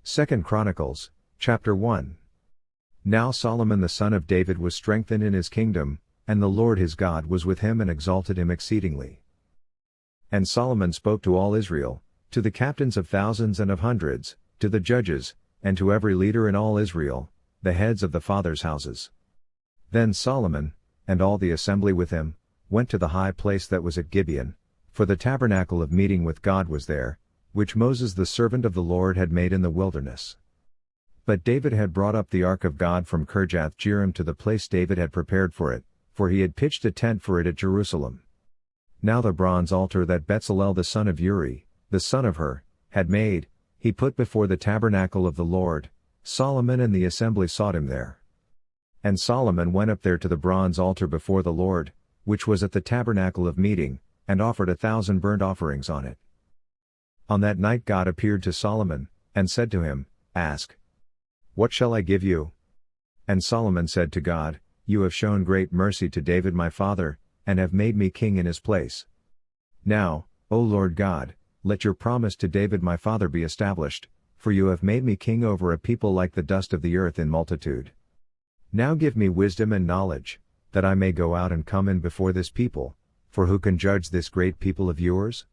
2 Chronicles, chapter 1. Now Solomon the son of David was strengthened in his kingdom, and the Lord his God was with him and exalted him exceedingly. And Solomon spoke to all Israel, to the captains of thousands and of hundreds, to the judges, and to every leader in all Israel, the heads of the fathers' houses. Then Solomon, and all the assembly with him, went to the high place that was at Gibeon, for the tabernacle of meeting with God was there, which Moses the servant of the Lord had made in the wilderness. But David had brought up the ark of God from Kirjath-jearim to the place David had prepared for it, for he had pitched a tent for it at Jerusalem. Now the bronze altar that Bezalel the son of Uri, the son of Hur, had made, he put before the tabernacle of the Lord. Solomon and the assembly sought him there. And Solomon went up there to the bronze altar before the Lord, which was at the tabernacle of meeting, and offered 1,000 burnt offerings on it. On that night God appeared to Solomon, and said to him, Ask. What shall I give you? And Solomon said to God, You have shown great mercy to David my father, and have made me king in his place. Now, O Lord God, let your promise to David my father be established, for you have made me king over a people like the dust of the earth in multitude. Now give me wisdom and knowledge, that I may go out and come in before this people, for who can judge this great people of yours?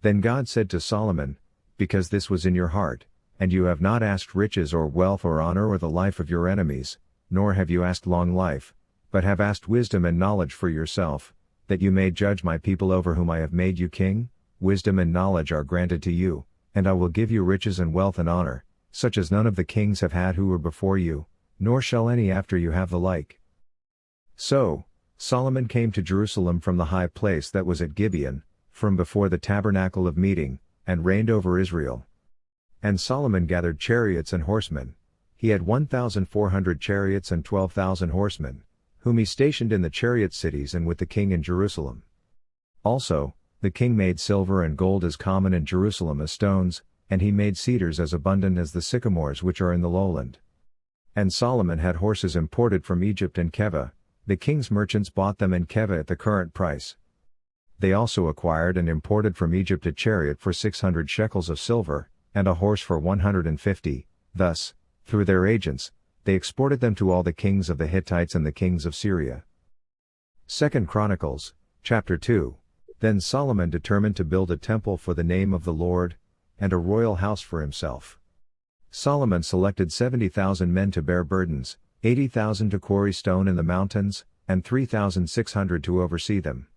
Then God said to Solomon, Because this was in your heart, and you have not asked riches or wealth or honor or the life of your enemies, nor have you asked long life, but have asked wisdom and knowledge for yourself, that you may judge my people over whom I have made you king, wisdom and knowledge are granted to you, and I will give you riches and wealth and honor, such as none of the kings have had who were before you, nor shall any after you have the like. So, Solomon came to Jerusalem from the high place that was at Gibeon, from before the tabernacle of meeting, and reigned over Israel. And Solomon gathered chariots and horsemen. He had 1,400 chariots and 12,000 horsemen, whom he stationed in the chariot cities and with the king in Jerusalem. Also, the king made silver and gold as common in Jerusalem as stones, and he made cedars as abundant as the sycamores which are in the lowland. And Solomon had horses imported from Egypt and Keva. The king's merchants bought them in Keva at the current price. They also acquired and imported from Egypt a chariot for 600 shekels of silver, and a horse for 150, thus, through their agents, they exported them to all the kings of the Hittites and the kings of Syria. 2 Chronicles, chapter 2. Then Solomon determined to build a temple for the name of the Lord, and a royal house for himself. Solomon selected 70,000 men to bear burdens, 80,000 to quarry stone in the mountains, and 3,600 to oversee them.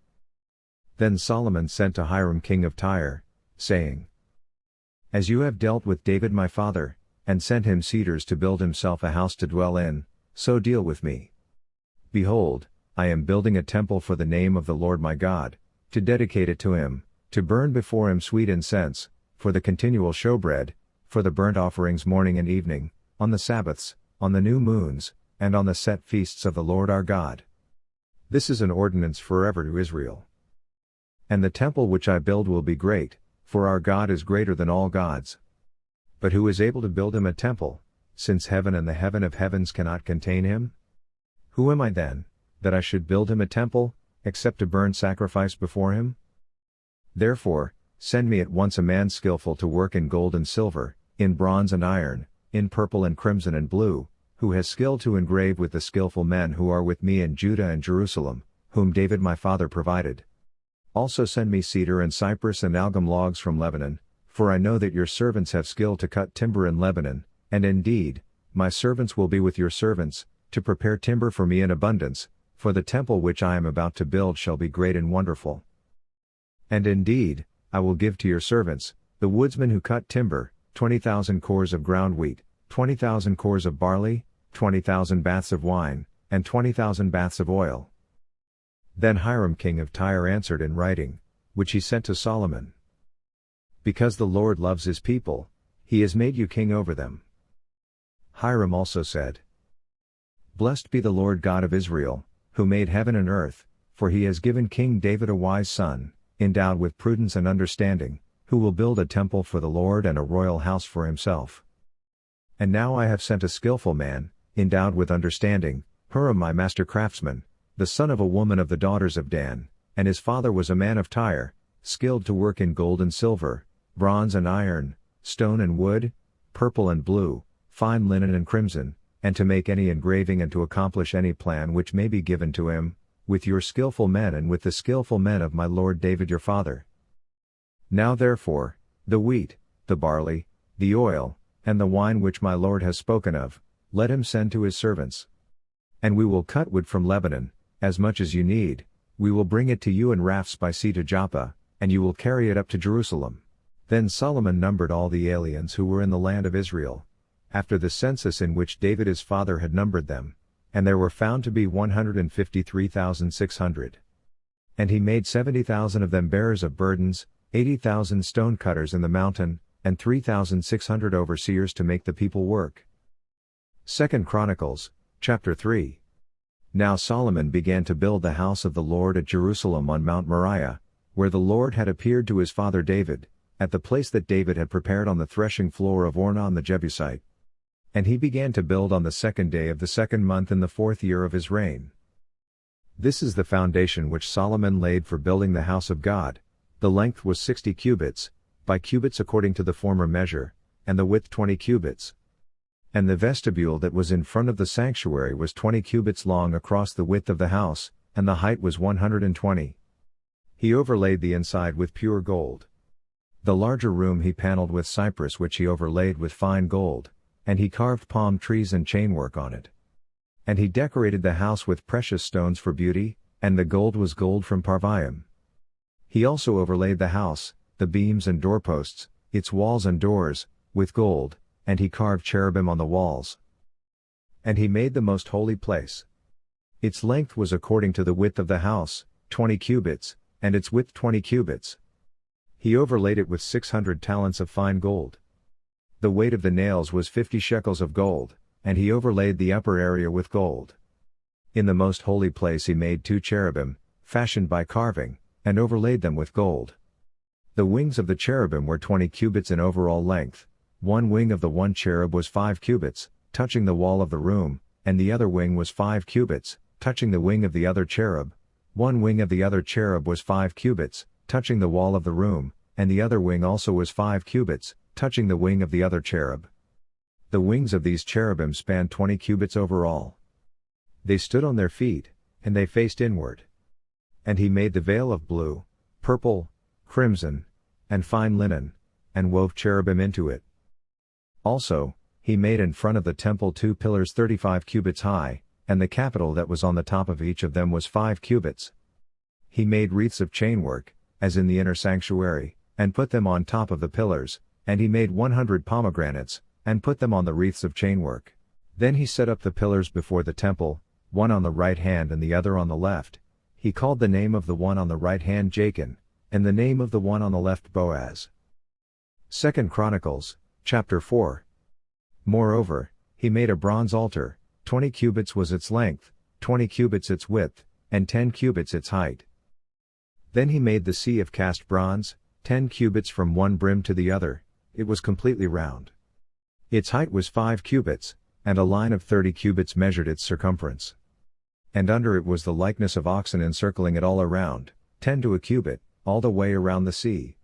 Then Solomon sent to Hiram king of Tyre, saying, As you have dealt with David my father, and sent him cedars to build himself a house to dwell in, so deal with me. Behold, I am building a temple for the name of the Lord my God, to dedicate it to him, to burn before him sweet incense, for the continual showbread, for the burnt offerings morning and evening, on the Sabbaths, on the new moons, and on the set feasts of the Lord our God. This is an ordinance forever to Israel. And the temple which I build will be great, for our God is greater than all gods. But who is able to build him a temple, since heaven and the heaven of heavens cannot contain him? Who am I then, that I should build him a temple, except to burn sacrifice before him? Therefore, send me at once a man skillful to work in gold and silver, in bronze and iron, in purple and crimson and blue, who has skill to engrave with the skillful men who are with me in Judah and Jerusalem, whom David my father provided. Also send me cedar and cypress and algum logs from Lebanon, for I know that your servants have skill to cut timber in Lebanon, and indeed, my servants will be with your servants, to prepare timber for me in abundance, for the temple which I am about to build shall be great and wonderful. And indeed, I will give to your servants, the woodsmen who cut timber, 20,000 cores of ground wheat, 20,000 cores of barley, 20,000 baths of wine, and 20,000 baths of oil. Then Hiram king of Tyre answered in writing, which he sent to Solomon. Because the Lord loves his people, he has made you king over them. Hiram also said, Blessed be the Lord God of Israel, who made heaven and earth, for he has given King David a wise son, endowed with prudence and understanding, who will build a temple for the Lord and a royal house for himself. And now I have sent a skillful man, endowed with understanding, Huram my master craftsman, the son of a woman of the daughters of Dan, and his father was a man of Tyre, skilled to work in gold and silver, bronze and iron, stone and wood, purple and blue, fine linen and crimson, and to make any engraving and to accomplish any plan which may be given to him, with your skillful men and with the skillful men of my lord David your father. Now therefore, the wheat, the barley, the oil, and the wine which my lord has spoken of, let him send to his servants. And we will cut wood from Lebanon, as much as you need, we will bring it to you in rafts by sea to Joppa, and you will carry it up to Jerusalem. Then Solomon numbered all the aliens who were in the land of Israel, after the census in which David his father had numbered them, and there were found to be 153,600. And he made 70,000 of them bearers of burdens, 80,000 stone cutters in the mountain, and 3,600 overseers to make the people work. 2 Chronicles, chapter 3. Now Solomon began to build the house of the Lord at Jerusalem on Mount Moriah, where the Lord had appeared to his father David, at the place that David had prepared on the threshing floor of Ornan the Jebusite. And he began to build on the 2nd day of the 2nd month in the 4th year of his reign. This is the foundation which Solomon laid for building the house of God. The length was 60 cubits, by cubits according to the former measure, and the width 20 cubits. And the vestibule that was in front of the sanctuary was 20 cubits long across the width of the house, and the height was 120. He overlaid the inside with pure gold. The larger room he paneled with cypress which he overlaid with fine gold, and he carved palm trees and chainwork on it. And he decorated the house with precious stones for beauty, and the gold was gold from Parvaim. He also overlaid the house, the beams and doorposts, its walls and doors, with gold, and he carved cherubim on the walls. And he made the most holy place. Its length was according to the width of the house, 20 cubits, and its width 20 cubits. He overlaid it with 600 talents of fine gold. The weight of the nails was 50 shekels of gold, and he overlaid the upper area with gold. In the most holy place he made 2 cherubim, fashioned by carving, and overlaid them with gold. The wings of the cherubim were 20 cubits in overall length. One wing of the one cherub was 5 cubits, touching the wall of the room, and the other wing was 5 cubits, touching the wing of the other cherub. One wing of the other cherub was 5 cubits, touching the wall of the room, and the other wing also was 5 cubits, touching the wing of the other cherub. The wings of these cherubim spanned 20 cubits overall. They stood on their feet, and they faced inward. And he made the veil of blue, purple, crimson, and fine linen, and wove cherubim into it. Also, he made in front of the temple 2 pillars 35 cubits high, and the capital that was on the top of each of them was 5 cubits. He made wreaths of chainwork, as in the inner sanctuary, and put them on top of the pillars, and he made 100 pomegranates, and put them on the wreaths of chainwork. Then he set up the pillars before the temple, one on the right hand and the other on the left. He called the name of the one on the right hand Jachin, and the name of the one on the left Boaz. 2 Chronicles, chapter 4. Moreover, he made a bronze altar, 20 cubits was its length, 20 cubits its width, and 10 cubits its height. Then he made the sea of cast bronze, 10 cubits from one brim to the other, it was completely round. Its height was 5 cubits, and a line of 30 cubits measured its circumference. And under it was the likeness of oxen encircling it all around, 10 to a cubit, all the way around the sea.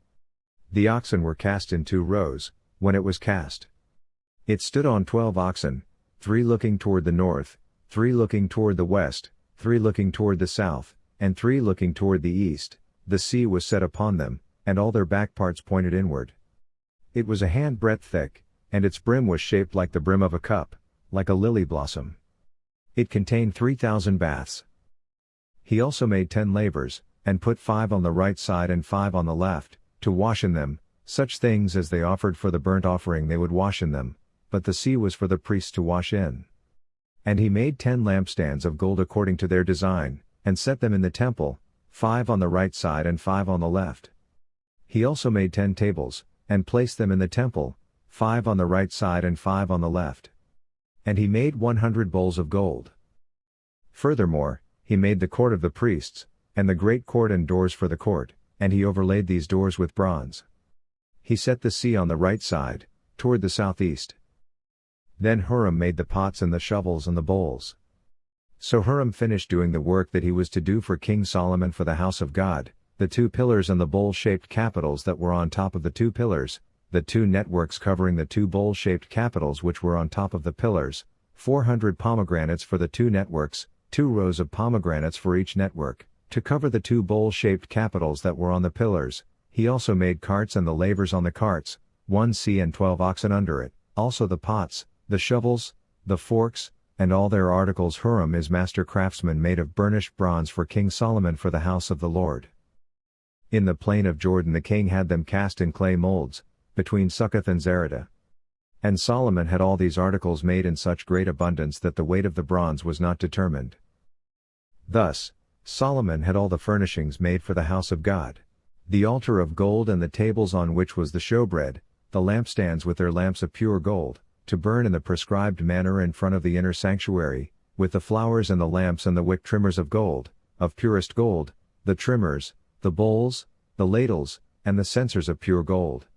The oxen were cast in 2 rows, when it was cast. It stood on 12 oxen, 3 looking toward the north, 3 looking toward the west, 3 looking toward the south, and 3 looking toward the east. The sea was set upon them, and all their back parts pointed inward. It was a handbreadth thick, and its brim was shaped like the brim of a cup, like a lily blossom. It contained 3,000 baths. He also made 10 lavers, and put 5 on the right side and 5 on the left, to wash in them, such things as they offered for the burnt offering they would wash in them, but the sea was for the priests to wash in. And he made 10 lampstands of gold according to their design, and set them in the temple, 5 on the right side and 5 on the left. He also made 10 tables, and placed them in the temple, 5 on the right side and 5 on the left. And he made 100 bowls of gold. Furthermore, he made the court of the priests, and the great court and doors for the court, and he overlaid these doors with bronze. He set the sea on the right side, toward the southeast. Then Huram made the pots and the shovels and the bowls. So Huram finished doing the work that he was to do for King Solomon for the house of God, the 2 pillars and the bowl-shaped capitals that were on top of the 2 pillars, the 2 networks covering the 2 bowl-shaped capitals which were on top of the pillars, 400 pomegranates for the 2 networks, 2 rows of pomegranates for each network, to cover the 2 bowl-shaped capitals that were on the pillars. He also made carts and the lavers on the carts, 1 sea and 12 oxen under it, also the pots, the shovels, the forks, and all their articles. Huram is master craftsman made of burnished bronze for King Solomon for the house of the Lord. In the plain of Jordan the king had them cast in clay molds, between Succoth and Zereda. And Solomon had all these articles made in such great abundance that the weight of the bronze was not determined. Thus, Solomon had all the furnishings made for the house of God: the altar of gold and the tables on which was the showbread, the lampstands with their lamps of pure gold, to burn in the prescribed manner in front of the inner sanctuary, with the flowers and the lamps and the wick trimmers of gold, of purest gold, the trimmers, the bowls, the ladles, and the censers of pure gold.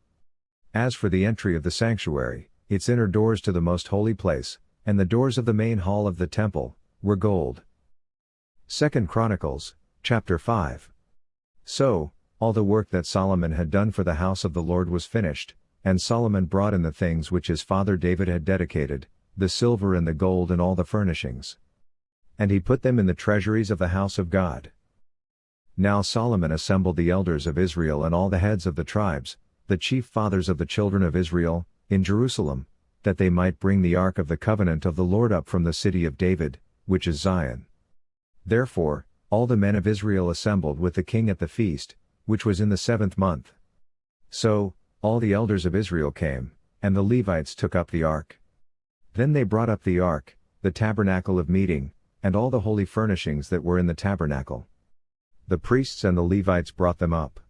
As for the entry of the sanctuary, its inner doors to the most holy place, and the doors of the main hall of the temple, were gold. 2 Chronicles, chapter 5. So, all the work that Solomon had done for the house of the Lord was finished, and Solomon brought in the things which his father David had dedicated, the silver and the gold and all the furnishings. And he put them in the treasuries of the house of God. Now Solomon assembled the elders of Israel and all the heads of the tribes, the chief fathers of the children of Israel, in Jerusalem, that they might bring the ark of the covenant of the Lord up from the city of David, which is Zion. Therefore, all the men of Israel assembled with the king at the feast, which was in the 7th month. So, all the elders of Israel came, and the Levites took up the ark. Then they brought up the ark, the tabernacle of meeting, and all the holy furnishings that were in the tabernacle. The priests and the Levites brought them up.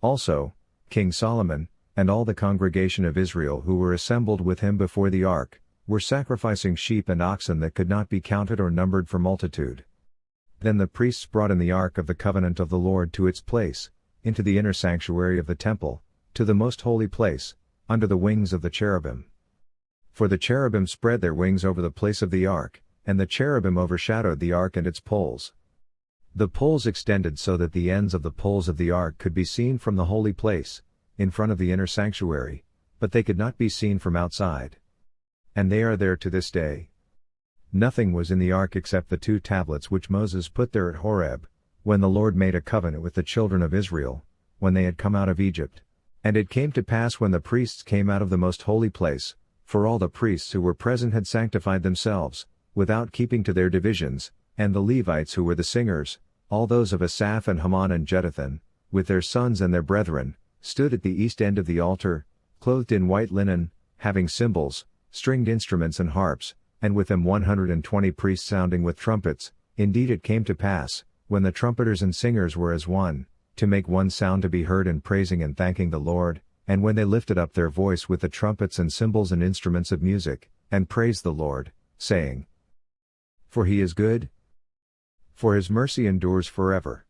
Also, King Solomon, and all the congregation of Israel who were assembled with him before the ark, were sacrificing sheep and oxen that could not be counted or numbered for multitude. Then the priests brought in the ark of the covenant of the Lord to its place, into the inner sanctuary of the temple, to the most holy place, under the wings of the cherubim. For the cherubim spread their wings over the place of the ark, and the cherubim overshadowed the ark and its poles. The poles extended so that the ends of the poles of the ark could be seen from the holy place, in front of the inner sanctuary, but they could not be seen from outside. And they are there to this day. Nothing was in the ark except the 2 tablets which Moses put there at Horeb, when the Lord made a covenant with the children of Israel, when they had come out of Egypt. And it came to pass when the priests came out of the most holy place, for all the priests who were present had sanctified themselves, without keeping to their divisions, and the Levites who were the singers, all those of Asaph and Heman and Jeduthun, with their sons and their brethren, stood at the east end of the altar, clothed in white linen, having cymbals, stringed instruments and harps, and with them 120 priests sounding with trumpets. Indeed it came to pass, when the trumpeters and singers were as one, to make one sound to be heard in praising and thanking the Lord, and when they lifted up their voice with the trumpets and cymbals and instruments of music, and praised the Lord, saying, For he is good, for his mercy endures forever.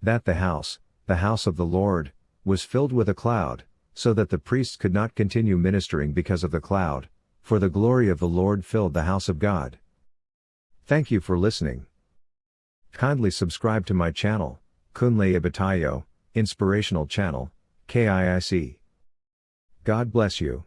That the house of the Lord, was filled with a cloud, so that the priests could not continue ministering because of the cloud, for the glory of the Lord filled the house of God. Thank you for listening. Kindly subscribe to my channel, KIIC Inspirational Channel, KIIC. God bless you.